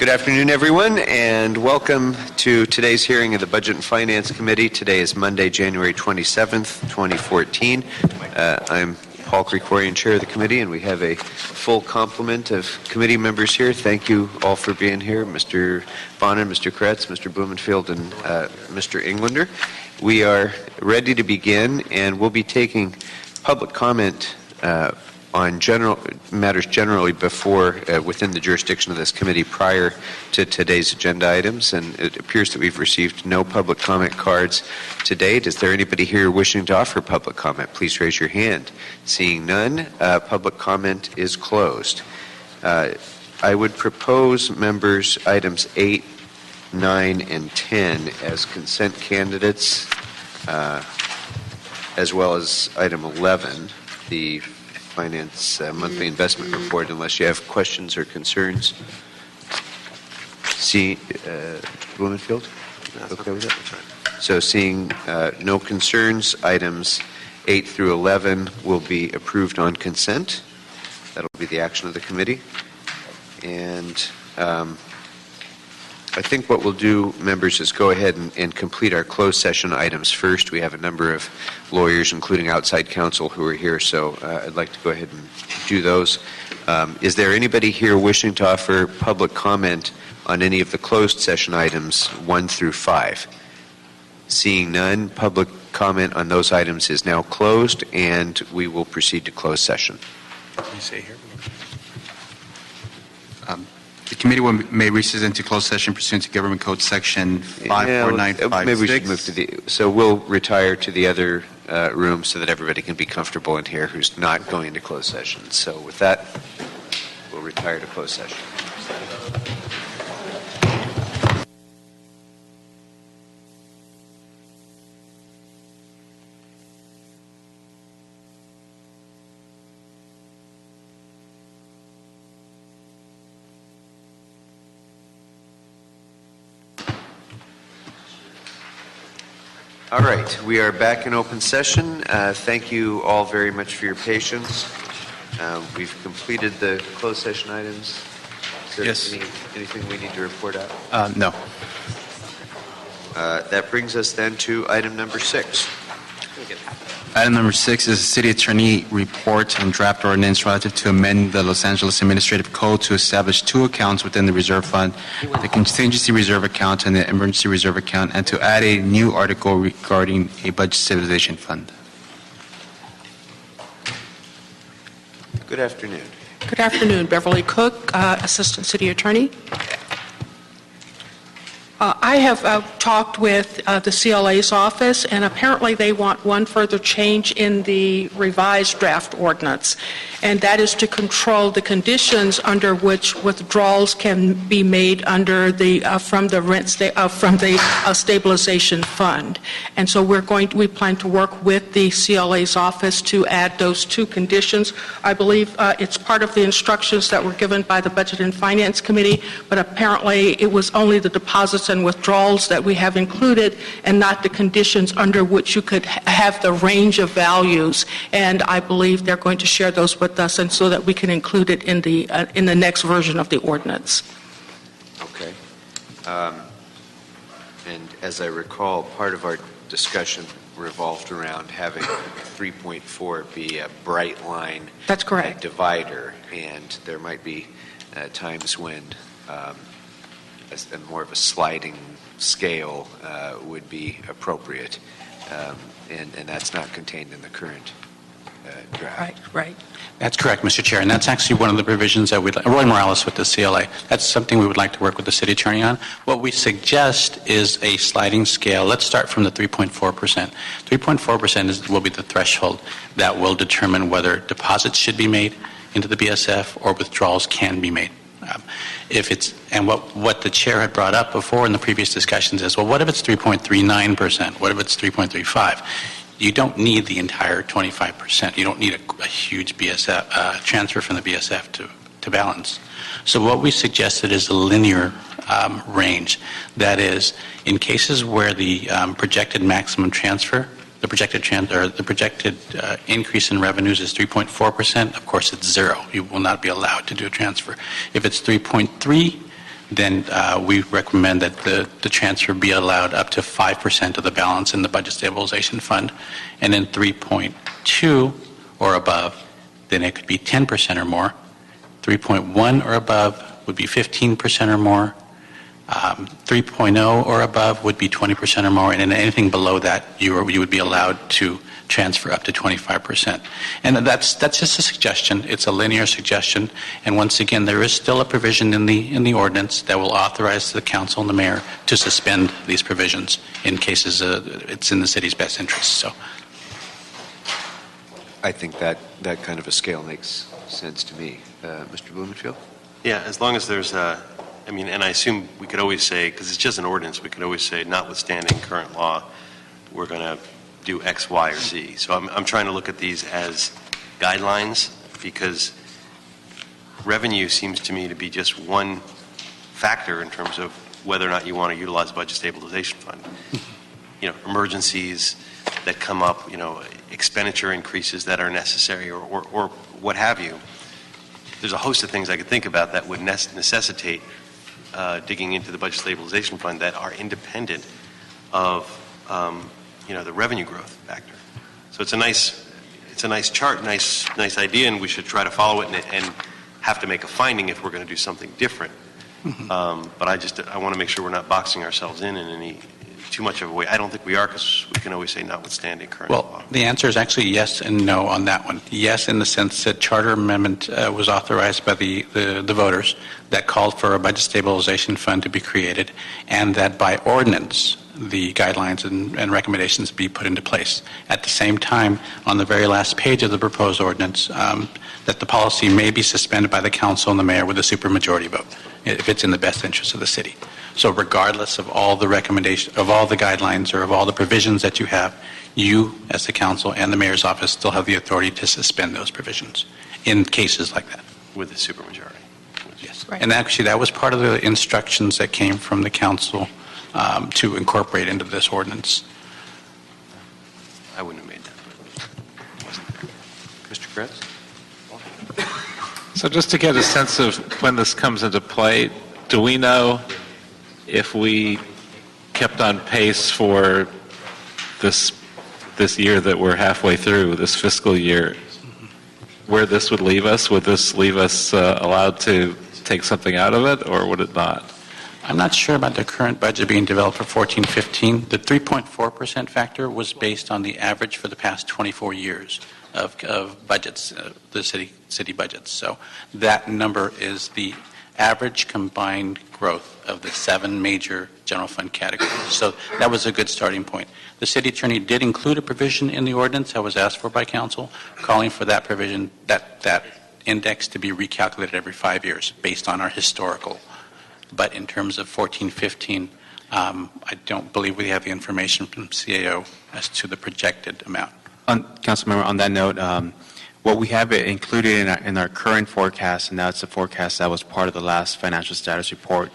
Good afternoon, everyone, and welcome to today's hearing of the Budget and Finance Committee. Today is Monday, January 27th, 2014. I'm Paul Krikorian, Chair of the Committee, and we have a full complement of committee members here. Thank you all for being here, Mr. Bonner, Mr. Kretz, Mr. Blumenfield, and Mr. Englander. We are ready to begin, and we'll be taking public comment on matters generally before within the jurisdiction of this committee prior to today's agenda items, and it appears that we've received no public comment cards to date. Is there anybody here wishing to offer public comment? Please raise your hand. Seeing none, public comment is closed. I would propose, members, items 8, 9, and 10 as consent candidates, as well as item 11, the Finance Monthly Investment Report, unless you have questions or concerns. Blumenfield? Okay with that? So seeing no concerns, items 8 through 11 will be approved on consent. That'll be the action of the committee. And I think what we'll do, members, is go ahead and complete our closed session items first. We have a number of lawyers, including outside counsel, who are here, so I'd like to go ahead and do those. Is there anybody here wishing to offer public comment on any of the closed session items 1 through 5? Seeing none, public comment on those items is now closed, and we will proceed to closed session. Can you say here? The committee may recess into closed session pursuant to Government Code Section 54956. Maybe we should move to the... So we'll retire to the other room so that everybody can be comfortable in here who's not going into closed session. So with that, we'll retire to closed session. All right, we are back in open session. Thank you all very much for your patience. We've completed the closed session items. Is there Yes. anything we need to report out? No. That brings us then to item number 6. Item number 6 is the City Attorney report on draft ordinance relative to amend the Los Angeles Administrative Code to establish 2 accounts within the reserve fund, the contingency reserve account and the emergency reserve account, and to add a new article regarding a budget stabilization fund. Good afternoon. Good afternoon. Beverly Cook, Assistant City Attorney. I have talked with the CLA's office, and apparently they want one further change in the revised draft ordinance, and that is to control the conditions under which withdrawals can be made under the from the stabilization fund. And so we plan to work with the CLA's office to add those 2 conditions. I believe it's part of the instructions that were given by the Budget and Finance Committee, but apparently it was only the deposits and withdrawals that we have included and not the conditions under which you could have the range of values. And I believe they're going to share those with us, and so that we can include it in the next version of the ordinance. Okay. And as I recall, part of our discussion revolved around having 3.4 be a bright line. That's correct. Divider, and there might be times when more of a sliding scale would be appropriate, and that's not contained in the current draft. Right. That's correct, Mr. Chair, and that's actually one of the provisions that Roy Morales with the CLA. That's something we would like to work with the City Attorney on. What we suggest is a sliding scale. Let's start from the 3.4%. 3.4% will be the threshold that will determine whether deposits should be made into the BSF or withdrawals can be made. What the chair had brought up before in the previous discussions is, well, what if it's 3.39%? What if it's 3.35? You don't need the entire 25%. You don't need a huge BSF transfer from the BSF to balance. So what we suggested is a linear range. That is, in cases where the projected maximum transfer, the projected increase in revenues is 3.4%, of course it's 0. You will not be allowed to do a transfer. If it's 3.3, then we recommend that the transfer be allowed up to 5% of the balance in the Budget Stabilization Fund. And in 3.2 or above, then it could be 10% or more. 3.1 or above would be 15% or more. 3.0 or above would be 20% or more, and then anything below that, you would be allowed to transfer up to 25%. And that's just a suggestion. It's a linear suggestion. And once again, there is still a provision in the ordinance that will authorize the council and the mayor to suspend these provisions in cases it's in the city's best interest. So, I think that kind of a scale makes sense to me. Mr. Blumenfield? Yeah, as long as there's and I assume we could always say, because it's just an ordinance, we could always say, notwithstanding current law, we're going to do X, Y, or Z. So I'm trying to look at these as guidelines, because revenue seems to me to be just one factor in terms of whether or not you want to utilize the Budget Stabilization Fund. Emergencies that come up, expenditure increases that are necessary, or what have you. There's a host of things I could think about that would necessitate digging into the Budget Stabilization Fund that are independent of the revenue growth factor. So it's a nice chart, nice idea, and we should try to follow it and have to make a finding if we're going to do something different. But I want to make sure we're not boxing ourselves in any too much of a way. I don't think we are, because we can always say notwithstanding current law. well, the answer is actually yes and no on that one. Yes, in the sense that charter amendment was authorized by the voters that called for a Budget Stabilization Fund to be created, and that by ordinance the guidelines and recommendations be put into place. At the same time, on the very last page of the proposed ordinance, that the policy may be suspended by the council and the mayor with a supermajority vote if it's in the best interest of the city. So regardless of all the recommendations, of all the guidelines, or of all the provisions that you have, you, as the council and the mayor's office, still have the authority to suspend those provisions in cases like that. With a supermajority. Yes. Right. And actually, that was part of the instructions that came from the council to incorporate into this ordinance. I wouldn't have made that. But it wasn't there. Mr. Kretz? So just to get a sense of when this comes into play, do we know if we kept on pace for this year that we're halfway through, this fiscal year, where this would leave us? Would this leave us allowed to take something out of it, or would it not? I'm not sure about the current budget being developed for 14-15. The 3.4% factor was based on the average for the past 24 years of budgets, the city budgets. So that number is the average combined growth of the 7 major general fund categories. So that was a good starting point. The city attorney did include a provision in the ordinance that was asked for by council, calling for that provision, that index to be recalculated every 5 years based on our historical. But in terms of 14-15, I don't believe we have the information from CAO as to the projected amount. Councilmember, on that note, what we have included in our current forecast, and that's the forecast that was part of the last financial status report,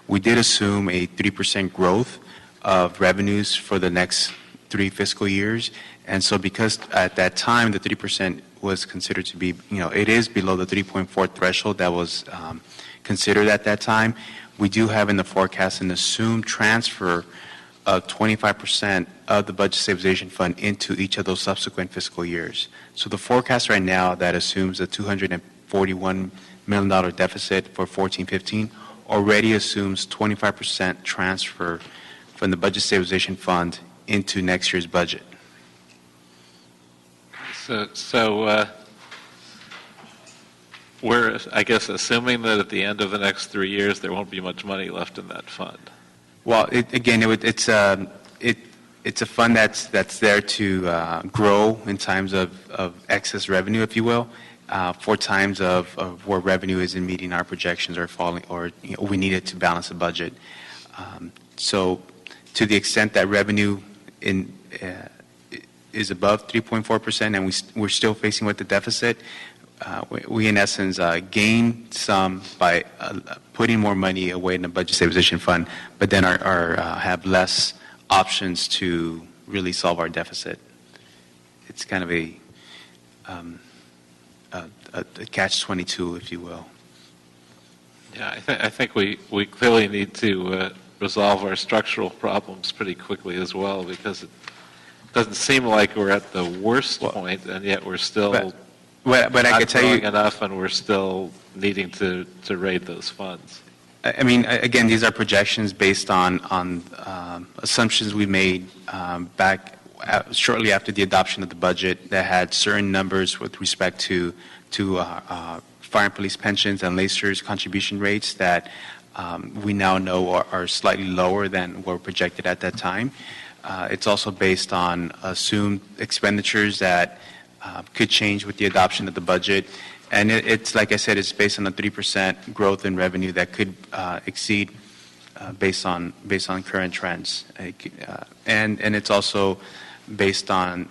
we did assume a 3% growth of revenues for the next 3 fiscal years. And so because at that time the 3% was considered to be, it is below the 3.4 threshold that was considered at that time, we do have in the forecast an assumed transfer of 25% of the Budget Stabilization Fund into each of those subsequent fiscal years. So the forecast right now that assumes a $241 million deficit for 14-15 already assumes 25% transfer from the Budget Stabilization Fund into next year's budget. So we're, I guess, assuming that at the end of the next 3 years there won't be much money left in that fund. Well, it's a fund that's there to grow in times of excess revenue, if you will, for times of where revenue isn't meeting our projections or falling, or we need it to balance the budget. So, to the extent that revenue is above 3.4%, and we're still facing with the deficit, we in essence gain some by putting more money away in the Budget Stabilization Fund, but then have less options to really solve our deficit. It's kind of a catch-22, if you will. Yeah, I think we clearly need to resolve our structural problems pretty quickly as well, because it doesn't seem like we're at the worst point, and yet we're still But I not could tell you, growing enough, and we're still needing to raid those funds. I mean, again, these are projections based on assumptions we made back shortly after the adoption of the budget that had certain numbers with respect to fire and police pensions and LACER's contribution rates that we now know are slightly lower than were projected at that time. It's also based on assumed expenditures that could change with the adoption of the budget. And it's, like I said, it's based on a 3% growth in revenue that could exceed based on current trends. And it's also based on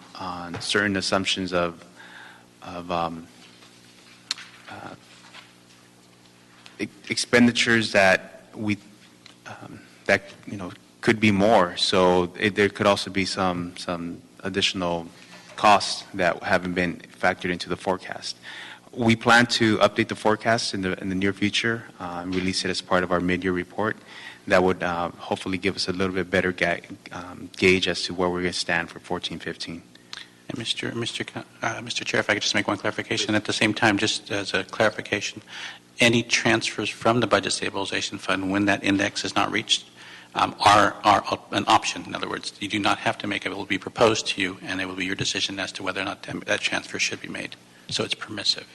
certain assumptions of expenditures that that could be more. So there could also be some additional costs that haven't been factored into the forecast. We plan to update the forecast in the near future, release it as part of our mid-year report. That would hopefully give us a little bit better gauge as to where we're going to stand for 14-15. And Mr. Chair, if I could just make one clarification at the same time, just as a clarification, any transfers from the Budget Stabilization Fund when that index is not reached are an option. In other words, you do not have to make it. It will be proposed to you, and it will be your decision as to whether or not that transfer should be made. So it's permissive.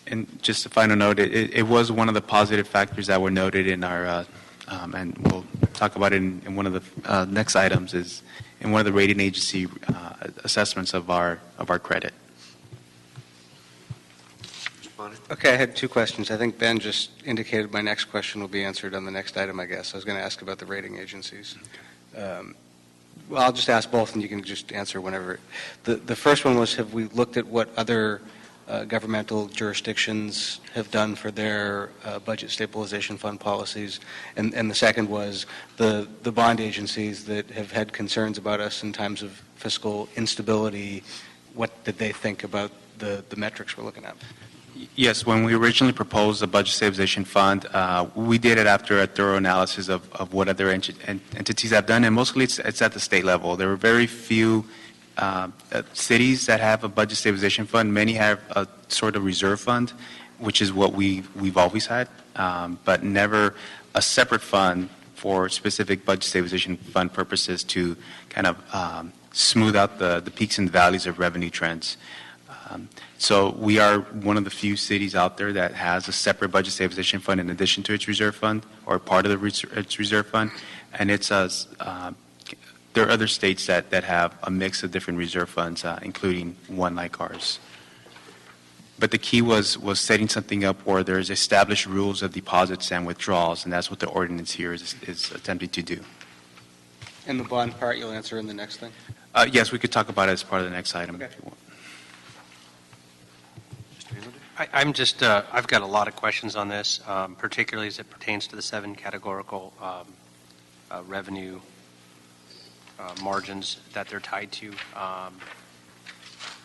And just a final note, it was one of the positive factors that were noted in our, and we'll talk about it in one of the next items, is in one of the rating agency assessments of our credit. Okay, I had two questions. I think Ben just indicated my next question will be answered on the next item, I guess. I was going to ask about the rating agencies. Well, I'll just ask both, and you can just answer whenever. The first one was, have we looked at what other governmental jurisdictions have done for their budget stabilization fund policies? And the second was the bond agencies that have had concerns about us in times of fiscal instability. What did they think about the metrics we're looking at? Yes, when we originally proposed the Budget Stabilization Fund, we did it after a thorough analysis of what other entities have done, and mostly it's at the state level. There were very few cities that have a Budget Stabilization Fund. Many have a sort of reserve fund, which is what we've always had, but never a separate fund for specific Budget Stabilization Fund purposes to kind of smooth out the peaks and valleys of revenue trends. So we are one of the few cities out there that has a separate Budget Stabilization Fund in addition to its reserve fund, or part of its reserve fund, and it's there are other states that have a mix of different reserve funds, including one like ours. But the key was setting something up where there's established rules of deposits and withdrawals, and that's what the ordinance here is attempting to do. And the bond part you'll answer in the next thing? Yes, we could talk about it as part of the next item if you want. I'm just, I've got a lot of questions on this, particularly as it pertains to the 7 categorical revenue margins that they're tied to,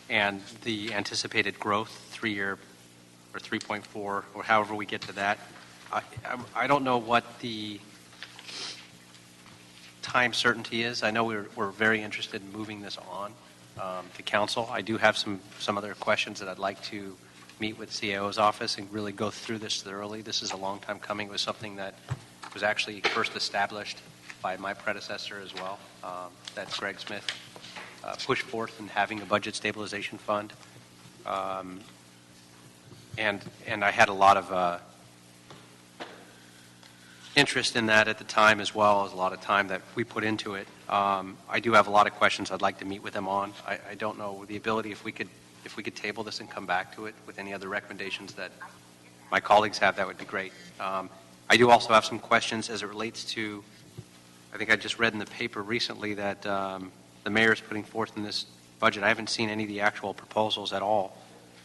and the anticipated growth, 3-year or 3.4, or however we get to that. I don't know what the time certainty is. I know we're very interested in moving this on to council. I do have some other questions that I'd like to meet with CAO's office and really go through this thoroughly. This is a long time coming. It was something that was actually first established by my predecessor as well, that Greg Smith pushed forth in having a budget stabilization fund. And I had a lot of interest in that at the time, as well as a lot of time that we put into it. I do have a lot of questions I'd like to meet with them on. I don't know the ability, if we could table this and come back to it with any other recommendations that my colleagues have, that would be great. I do also have some questions as it relates to, I think I just read in the paper recently that the mayor is putting forth in this budget. I haven't seen any of the actual proposals at all,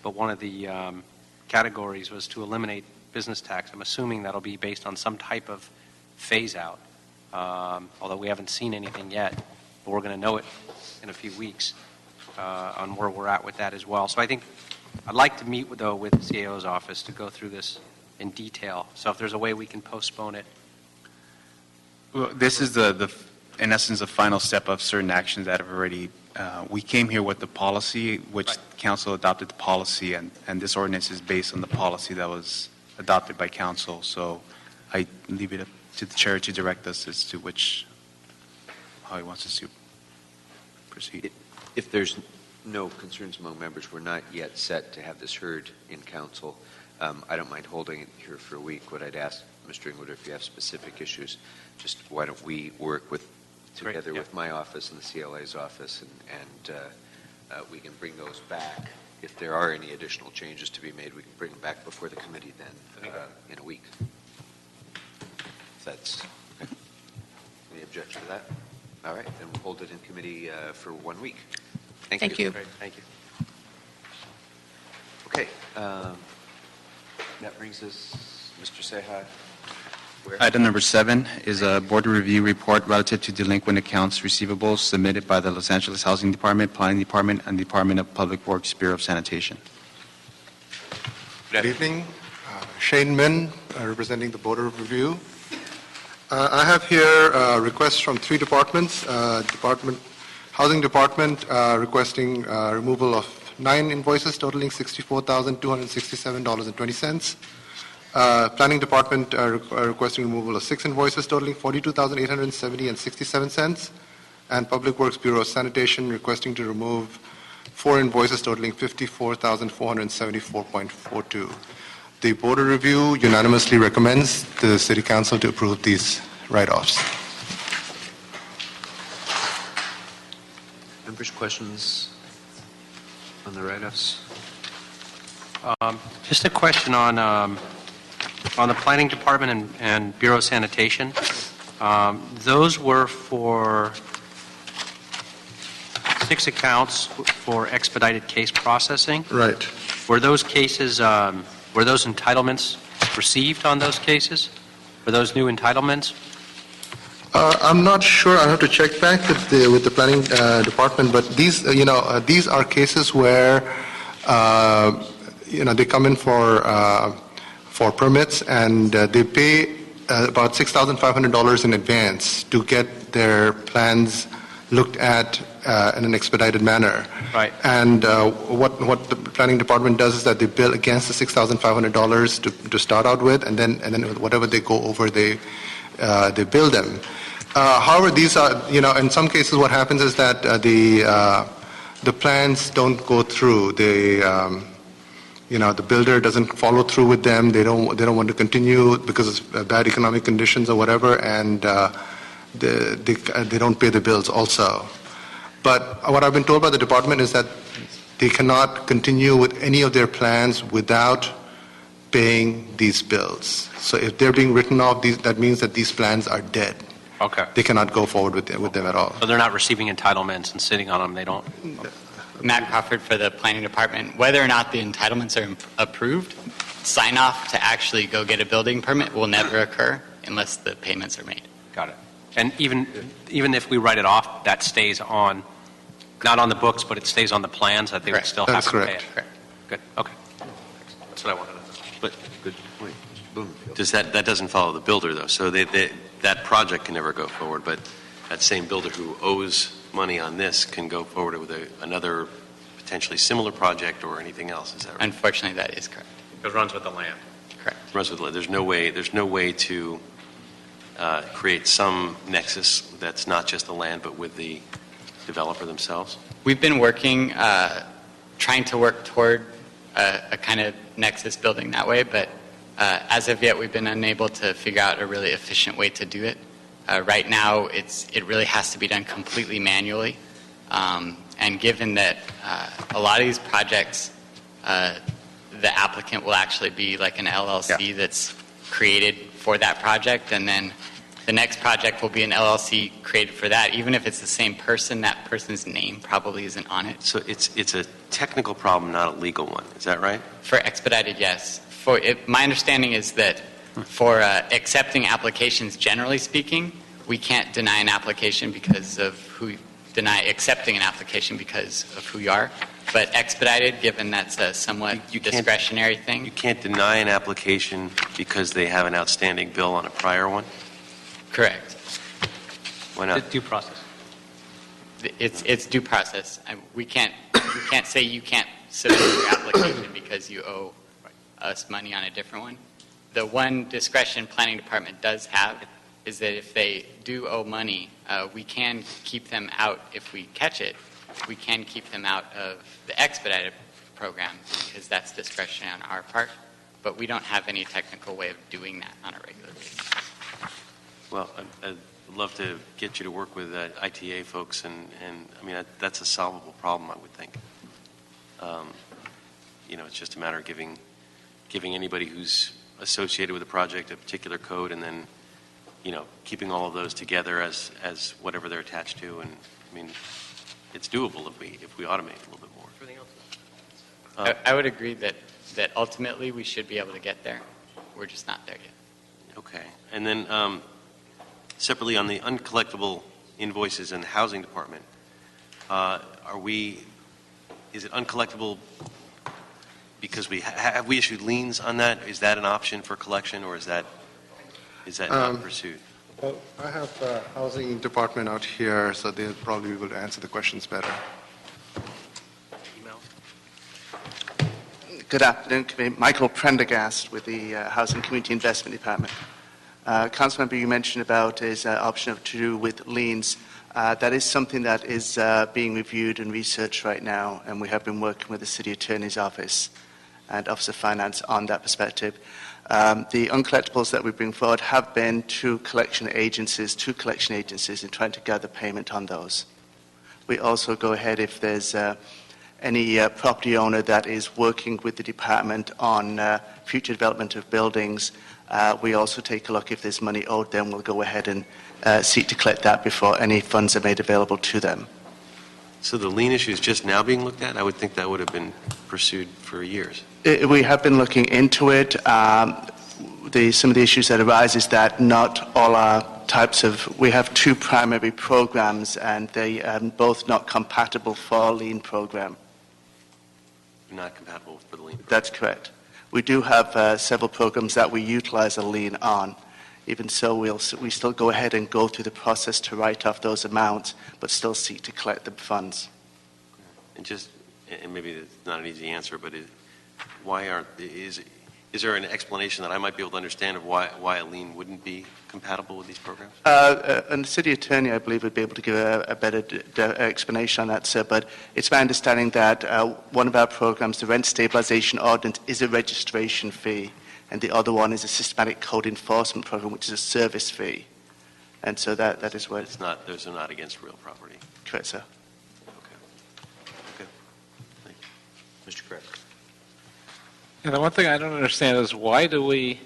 but one of the categories was to eliminate business tax. I'm assuming that'll be based on some type of phase out, although we haven't seen anything yet, but we're going to know it in a few weeks on where we're at with that as well. So I think I'd like to meet, though, with the CAO's office to go through this in detail. So if there's a way we can postpone it. Well, this is in essence, the final step of certain actions that have already, we came here with the policy, which Right. council adopted the policy, and this ordinance is based on the policy that was adopted by council. So I leave it up to the chair to direct us as to how he wants us to proceed. If there's no concerns among members, we're not yet set to have this heard in council. I don't mind holding it here for a week. What I'd ask, Mr. Inglewood, if you have specific issues, just why don't we work together Great, yeah. with my office and the CLA's office, and we can bring those back. If there are any additional changes to be made, we can bring them back before the committee then in a week. If that's okay. Any objection to that? All right, then we'll hold it in committee for 1 week. Thank you. Great, thank you. Okay. That brings us, Mr. Seha. Where? Item number 7 is a board review report relative to delinquent accounts receivables submitted by the Los Angeles Housing Department, Planning Department, and Department of Public Works Bureau of Sanitation. Good evening. Shane Min, representing the Board of Review. I have here requests from 3 departments. Housing Department requesting removal of 9 invoices totaling $64,267.20. Planning Department requesting removal of 6 invoices totaling $42,870.67. And Public Works Bureau of Sanitation requesting to remove 4 invoices totaling $54,474.42. The Board of Review unanimously recommends the City Council to approve these write-offs. Members, questions on the write-offs? Just a question on the Planning Department and Bureau of Sanitation. Those were for 6 accounts for expedited case processing. Right. Were those cases, were those entitlements received on those cases? Were those new entitlements? I'm not sure. I'll have to check back with the Planning Department, but these are cases where, they come in for permits, and they pay about $6,500 in advance to get their plans looked at in an expedited manner. Right. And what the Planning Department does is that they bill against the $6,500 to start out with, and then whatever they go over, they bill them. However, these are, in some cases what happens is that the plans don't go through. The builder doesn't follow through with them. They don't want to continue because of bad economic conditions or whatever, and they don't pay the bills also. But what I've been told by the department is that they cannot continue with any of their plans without paying these bills. So if they're being written off, that means that these plans are dead. Okay. They cannot go forward with them at all. So they're not receiving entitlements and sitting on them, they don't? Matt Crawford for the Planning Department. Whether or not the entitlements are approved, sign off to actually go get a building permit will never occur unless the payments are made. Got it. And even if we write it off, that stays on, not on the books, but it stays on the plans that they would Correct. still have That's to pay correct. it? Correct. Good, okay. That's what I wanted to know. But Good point. Bloomfield. that doesn't follow the builder, though. So that project can never go forward, but that same builder who owes money on this can go forward with another potentially similar project or anything else. Is that right? Unfortunately, that is correct. It runs with the land. Correct. There's no way to create some nexus that's not just the land, but with the developer themselves. We've been working, trying to work toward a kind of nexus building that way, but as of yet, we've been unable to figure out a really efficient way to do it. Right now, it really has to be done completely manually. And given that a lot of these projects, the applicant will actually be like an LLC that's created for that project, and then the next project will be an LLC created for that. Even if it's the same person, that person's name probably isn't on it. So it's a technical problem, not a legal one. Is that right? For expedited, yes. My understanding is that for accepting applications, generally speaking, we can't deny an application because of accepting an application because of who you are. But expedited, given that's a somewhat You can't- discretionary You thing, can't deny an application because they have an outstanding bill on a prior one? correct. Why not? Due process. It's due process. We can't say you can't submit your application because you owe us money on a different one. The one discretion planning department does have is that if they do owe money, we can keep them out if we catch it. We can keep them out of the expedited program because that's discretion on our part, but we don't have any technical way of doing that on a regular basis. Well, I'd love to get you to work with ITA folks, and I mean, that's a solvable problem, I would think. It's just a matter of giving anybody who's associated with a project a particular code, and then, keeping all of those together as whatever they're attached to. And I mean, it's doable if we automate a little bit more. I would agree that ultimately we should be able to get there. We're just not there yet. Okay. And then separately on the uncollectible invoices in the housing department, is it uncollectible because have we issued liens on that? Is that an option for collection, or is that not pursued? Well, I have housing department out here, so they'll probably be able to answer the questions better. Good afternoon, Committee. Michael Prendergast with the Housing Community Investment Department. Councilmember, you mentioned about his option to do with liens. That is something that is being reviewed and researched right now, and we have been working with the City Attorney's Office and Office of Finance on that perspective. The uncollectibles that we bring forward have been to collection agencies in trying to gather payment on those. We also go ahead if there's any property owner that is working with the department on future development of buildings. We also take a look if there's money owed them. We'll go ahead and seek to collect that before any funds are made available to them. So the lien issue is just now being looked at? I would think that would have been pursued for years. We have been looking into it. Some of the issues that arise is that not all our types of, we have two primary programs, and they are both not compatible for a lien program. Not compatible for the lien. That's correct. We do have several programs that we utilize a lien on. Even so, we still go ahead and go through the process to write off those amounts, but still seek to collect the funds. And maybe it's not an easy answer, but is there an explanation that I might be able to understand of why a lien wouldn't be compatible with these programs? And the City Attorney, I believe, would be able to give a better explanation on that, sir. But it's my understanding that one of our programs, the Rent Stabilization Ordinance, is a registration fee, and the other one is a systematic code enforcement program, which is a service fee. And so that is what... Those are not against real property. Correct, sir. Okay. Thank you. Mr. Craig. And the one thing I don't understand is why do we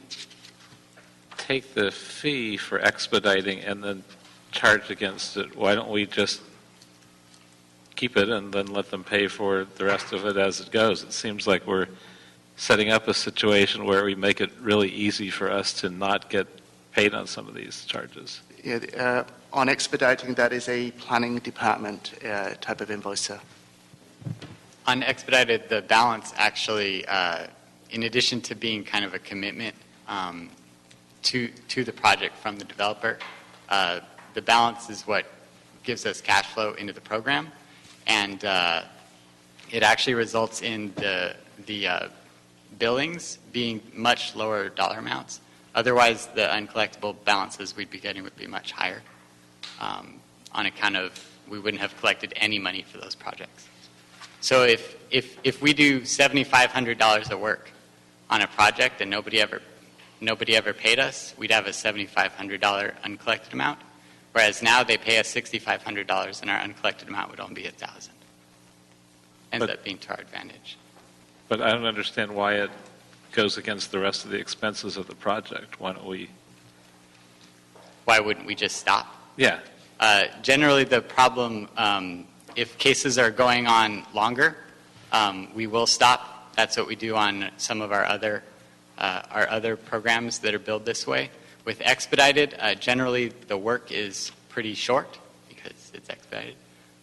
take the fee for expediting and then charge against it? Why don't we just keep it and then let them pay for the rest of it as it goes? It seems like we're setting up a situation where we make it really easy for us to not get paid on some of these charges. Yeah, on expediting, that is a planning department type of invoice, sir. On expedited, the balance actually, in addition to being kind of a commitment to the project from the developer, the balance is what gives us cash flow into the program, and it actually results in the billings being much lower dollar amounts. Otherwise, the uncollectible balances we'd be getting would be much higher on account of we wouldn't have collected any money for those projects. So if we do $7,500 of work on a project and nobody ever paid us, we'd have a $7,500 uncollected amount. Whereas now they pay us $6,500 and our uncollected amount would only be $1,000. Ends up being to our advantage. But I don't understand why it goes against the rest of the expenses of the project. Why wouldn't we just stop? Yeah. Generally, the problem, if cases are going on longer, we will stop. That's what we do on some of our other programs that are billed this way. With expedited, generally the work is pretty short because it's expedited.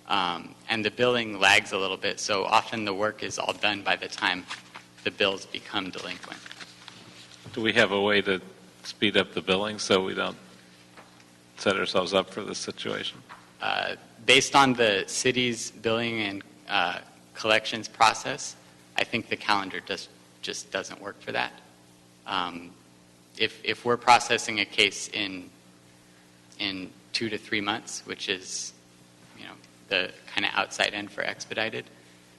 And the billing lags a little bit, so often the work is all done by the time the bills become delinquent. Do we have a way to speed up the billing so we don't set ourselves up for this situation? Based on the city's billing and collections process, I think the calendar just doesn't work for that. If we're processing a case in 2 to 3 months, which is the kind of outside end for expedited,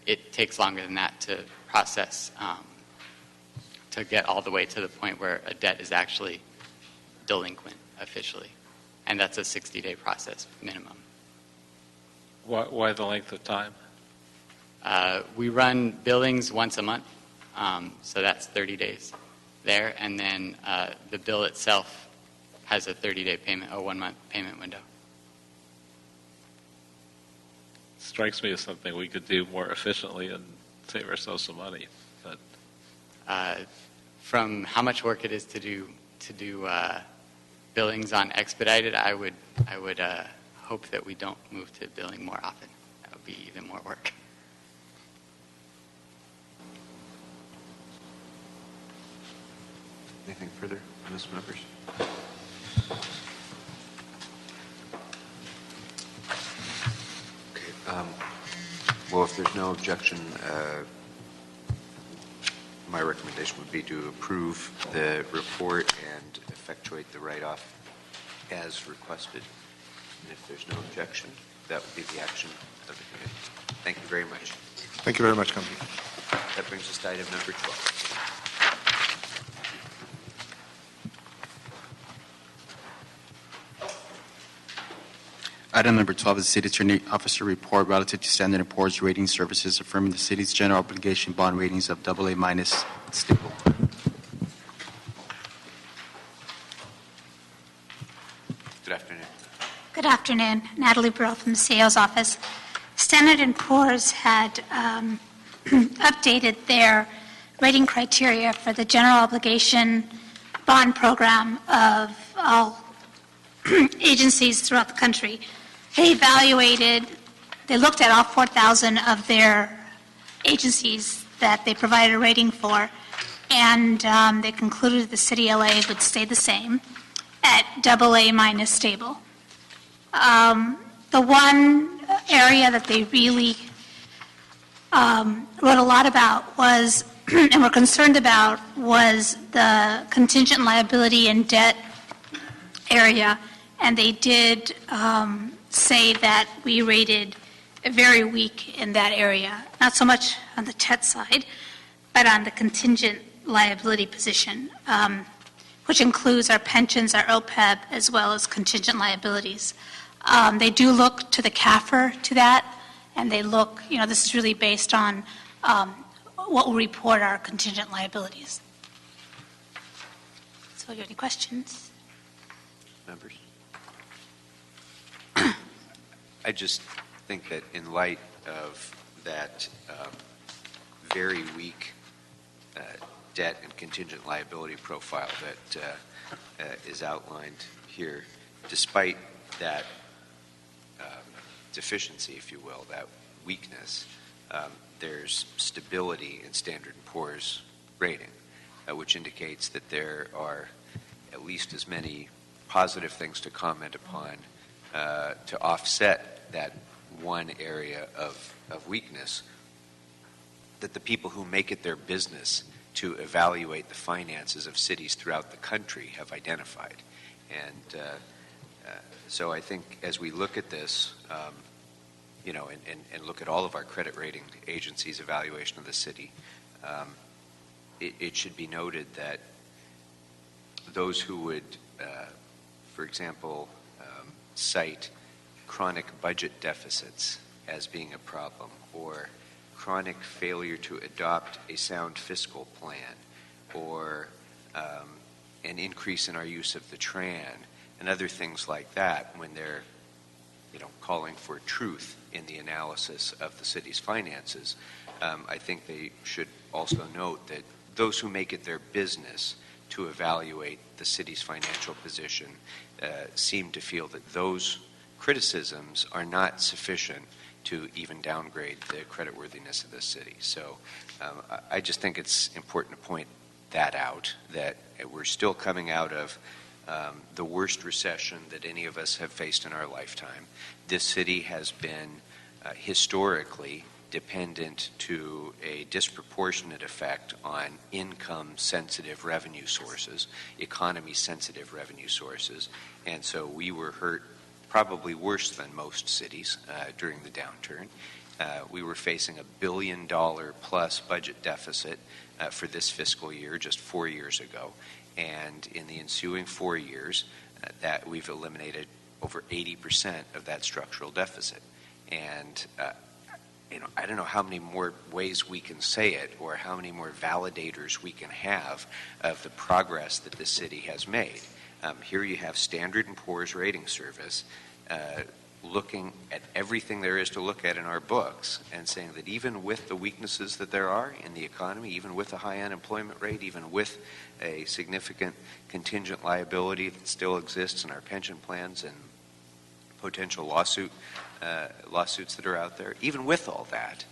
it takes longer than that to process to get all the way to the point where a debt is actually delinquent officially. And that's a 60-day process minimum. Why the length of time? We run billings once a month, so that's 30 days there. And then the bill itself has a 30-day payment, a 1-month payment window. Strikes me as something we could do more efficiently and save ourselves some money. But from how much work it is to do billings on expedited, I would hope that we don't move to billing more often. That would be even more work. Anything further on this, members? Okay. Well, if there's no objection, my recommendation would be to approve the report and effectuate the write-off as requested. And if there's no objection, that would be the action of the committee. Thank you very much. Thank you very much, Councilman. That brings us to item number 12. Item number 12 is the City Attorney Officer Report relative to Standard & Poor's Rating Services affirming the city's general obligation bond ratings of AA- stable. Good afternoon. Good afternoon. Natalie Burrell from the CEO's office. Standard & Poor's had updated their rating criteria for the general obligation bond program of all agencies throughout the country. They looked at all 4,000 of their agencies that they provided a rating for, and they concluded the city LA would stay the same at AA- stable. The one area that they really wrote a lot about was, and were concerned about, was the contingent liability and debt area, and they did say that we rated very weak in that area, not so much on the debt side, but on the contingent liability position, which includes our pensions, our OPEB, as well as contingent liabilities. They do look to the CAFR to that, and they look, this is really based on what will report our contingent liabilities. So, you have any questions? Members? I just think that in light of that very weak debt and contingent liability profile that is outlined here, despite that deficiency, if you will, that weakness, there's stability in Standard & Poor's rating, which indicates that there are at least as many positive things to comment upon to offset that one area of weakness that the people who make it their business to evaluate the finances of cities throughout the country have identified. And so I think as we look at this, and look at all of our credit rating agencies' evaluation of the city, it should be noted that those who would, for example, cite chronic budget deficits as being a problem, or chronic failure to adopt a sound fiscal plan, or an increase in our use of the TRAN, and other things like that, when they're calling for truth in the analysis of the city's finances, I think they should also note that those who make it their business to evaluate the city's financial position seem to feel that those criticisms are not sufficient to even downgrade the creditworthiness of this city. So I just think it's important to point that out, that we're still coming out of the worst recession that any of us have faced in our lifetime. This city has been historically dependent to a disproportionate effect on income-sensitive revenue sources, economy-sensitive revenue sources, and so we were hurt probably worse than most cities during the downturn. We were facing $1 billion plus budget deficit for this fiscal year just 4 years ago, and in the ensuing 4 years, that we've eliminated over 80% of that structural deficit. And I don't know how many more ways we can say it or how many more validators we can have of the progress that this city has made. Here you have Standard & Poor's rating service looking at everything there is to look at in our books and saying that even with the weaknesses that there are in the economy, even with a high unemployment rate, even with a significant contingent liability that still exists in our pension plans and potential lawsuits that are out there, even with all that,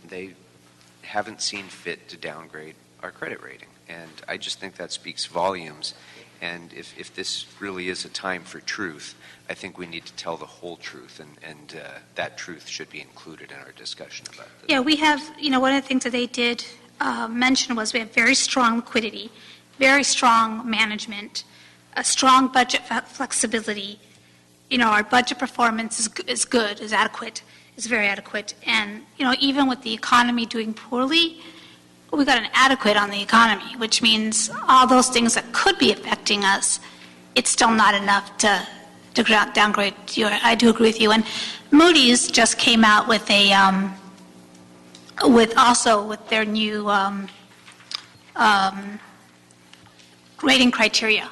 they haven't seen fit to downgrade our credit rating. And I just think that speaks volumes. And if this really is a time for truth, I think we need to tell the whole truth, and that truth should be included in our discussion about this. Yeah, we have, one of the things that they did mention was we have very strong liquidity, very strong management, a strong budget flexibility. Our budget performance is good, is adequate, is very adequate. And, even with the economy doing poorly, we got an adequate on the economy, which means all those things that could be affecting us, it's still not enough to downgrade you. I do agree with you. And Moody's just came out with a, with their new rating criteria,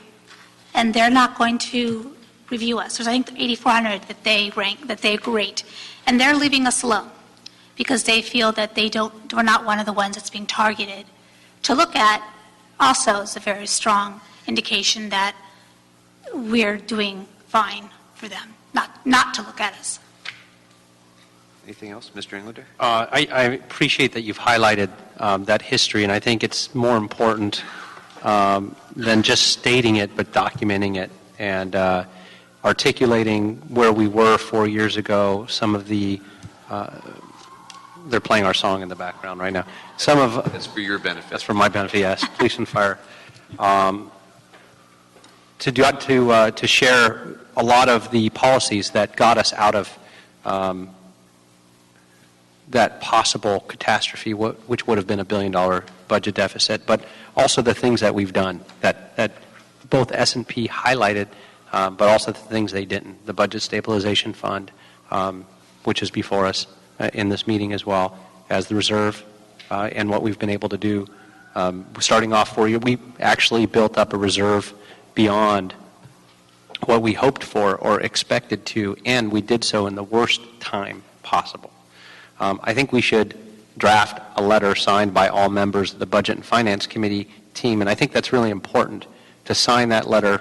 and they're not going to review us. There's, I think, 8,400 that they rank, that they rate, and they're leaving us alone because they feel that we're not one of the ones that's being targeted. To look at also is a very strong indication that we're doing fine for them, not to look at us. Anything else, Mr. Englander? I appreciate that you've highlighted that history, and I think it's more important than just stating it, but documenting it and articulating where we were 4 years ago. Some of the they're playing our song in the background right now. That's for your benefit. That's for my benefit, yes. Police and fire. To share a lot of the policies that got us out of that possible catastrophe, which would have been $1 billion budget deficit, but also the things that we've done that both S&P highlighted, but also the things they didn't. The Budget Stabilization Fund, which is before us in this meeting, as well as the reserve and what we've been able to do. Starting off 4 years, we actually built up a reserve beyond what we hoped for or expected to, and we did so in the worst time possible. I think we should draft a letter signed by all members of the Budget and Finance Committee team, and I think that's really important, to sign that letter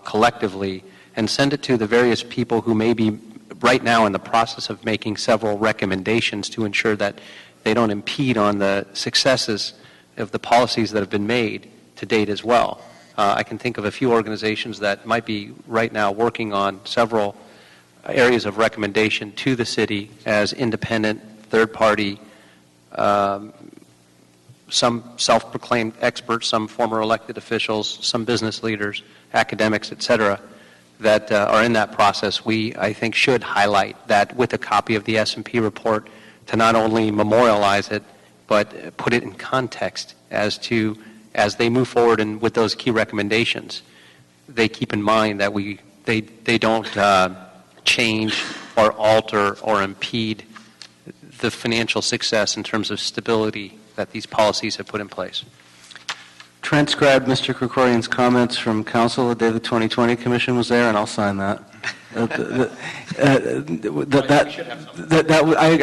collectively and send it to the various people who may be right now in the process of making several recommendations to ensure that they don't impede on the successes of the policies that have been made to date as well. I can think of a few organizations that might be right now working on several areas of recommendation to the city as independent, third-party, some self-proclaimed experts, some former elected officials, some business leaders, academics, et cetera, that are in that process. We, I think, should highlight that with a copy of the S&P report to not only memorialize it, but put it in context as they move forward and with those key recommendations, they keep in mind that they don't change or alter or impede the financial success in terms of stability that these policies have put in place. Transcribe Mr. Krikorian's comments from Council the day the 2020 Commission was there, and I'll sign that. I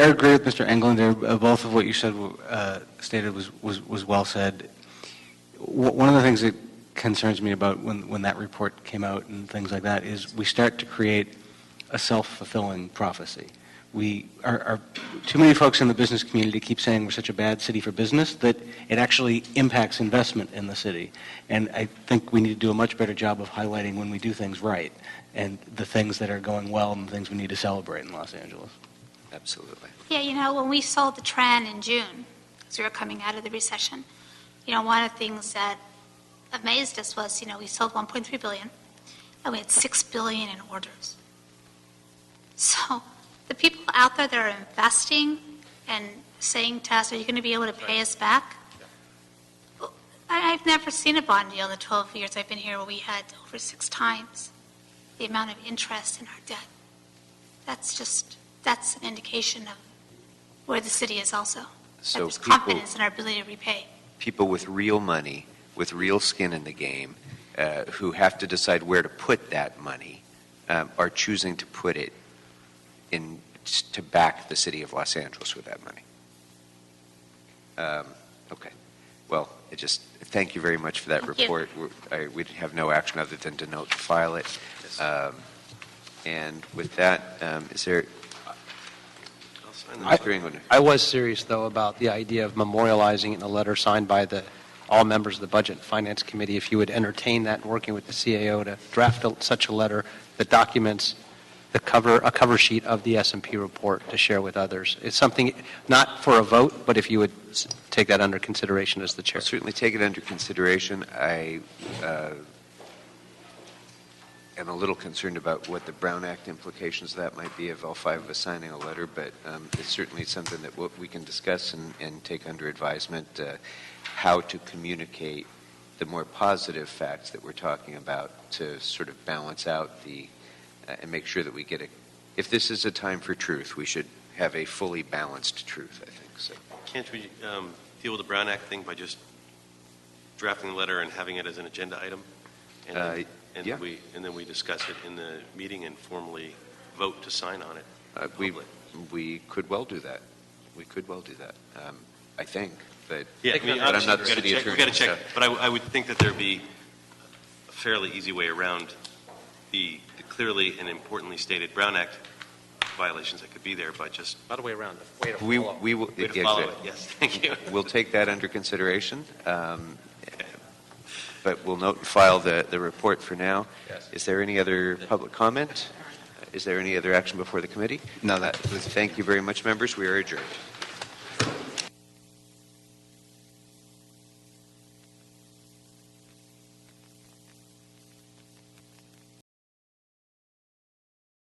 agree with Mr. Englander. Both of what you said stated was well said. One of the things that concerns me about when that report came out and things like that is we start to create a self-fulfilling prophecy, too many folks in the business community keep saying we're such a bad city for business that it actually impacts investment in the city. And I think we need to do a much better job of highlighting when we do things right and the things that are going well and the things we need to celebrate in Los Angeles. Absolutely. Yeah, when we sold the Tran in June, as we were coming out of the recession, one of the things that amazed us was, we sold $1.3 billion, and we had $6 billion in orders. So the people out there that are investing and saying to us, are you going to be able to pay us back? I've never seen a bond deal in the 12 years I've been here where we had over 6 times the amount of interest in our debt. That's an indication of where the city is also. So that there's confidence in our ability to repay. People with real money, with real skin in the game, who have to decide where to put that money, are choosing to put it in to back the city of Los Angeles with that money. Okay. Well, thank you very much for that Thank report. We have no action other than to note to file it. And with that, is there... I was serious, though, about the idea of memorializing it in a letter signed by all members of the Budget and Finance Committee. If you would entertain that and working with the CAO to draft such a letter that documents a cover sheet of the S&P report to share with others. It's something not for a vote, but if you would take that under consideration as the chair. I'll certainly take it under consideration. I am a little concerned about what the Brown Act implications of that might be of all 5 of us signing a letter, but it's certainly something that we can discuss and take under advisement, how to communicate the more positive facts that we're talking about to sort of balance out and make sure that we get if this is a time for truth, we should have a fully balanced truth, I think. So. Can't we deal with the Brown Act thing by just drafting the letter and having it as an agenda item? And then we discuss it in the meeting and formally vote to sign on it. We could well do that. I think. But, yeah, but I'm not the city attorney. We've got to check. But I would think that there'd be a fairly easy way around the clearly and importantly stated Brown Act violations that could be there by just... Not a way around it. Way to follow. We will, way to follow it. Yes, thank you. We'll take that under consideration. But we'll note and file the report for now. Yes. Is there any other public comment? Is there any other action before the committee? No, Thank you very much, members. We are adjourned.